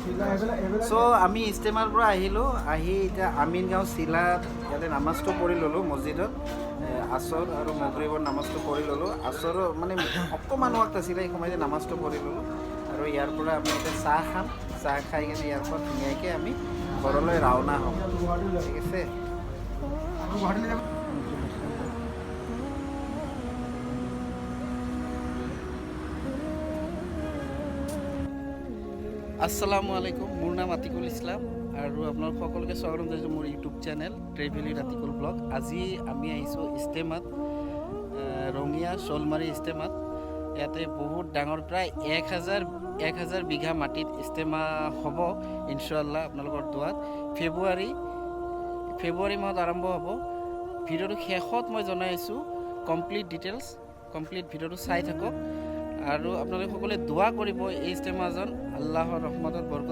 চ' আমি ইষ্টেমাৰ পৰা আহিলোঁ, আহি এতিয়া আমিন গাঁও চিলাত ইয়াতে নামাজটো পঢ়ি ল'লোঁ মছজিদত। আছৰ আৰু মগৰিবৰ নামাজটো পঢ়ি ল'লোঁ। আছৰৰ মানে অকণমান ৱাক্ত আছিলে, এই সময়তে নামাজটো পঢ়ি ল'লোঁ। আৰু ইয়াৰ পৰা আমি এতিয়া চাহ খাম, চাহ খাই কিনে ইয়াৰ পৰা ধুনীয়াকৈ আমি ঘৰলৈ ৰাওনা হ'ম। ঠিক আছে। আসসালামু আলাইকুম, মোৰ নাম আতিকুল ইছলাম আৰু আপোনালোক সকলোকে স্বাগতম জনাইছোঁ মোৰ YouTube channel travel with Atikul vlog. আজি আমি আহিছোঁ ইষ্টেমাত, ৰঙিয়া শ'লমাৰী ইষ্টেমাত। ইয়াতে বহুত ডাঙৰ, প্ৰায় 1000 বিঘা মাটিত ইষ্টেমা হ'ব ইনশাআল্লাহ আপোনালোকৰ দোৱাত। ফেব্ৰুৱাৰী মাহত আৰম্ভ হ'ব। ভিডিঅ'টো শেষত মই জনাই আছোঁ কমপ্লিট ডিটেইলছ, কমপ্লিট ভিডিঅ'টো চাই থাকক আৰু আপোনালোকে সকলোৱে দোৱা কৰিব এই ইষ্টেমাজন আল্লাহৰ ৰহমতত বৰকত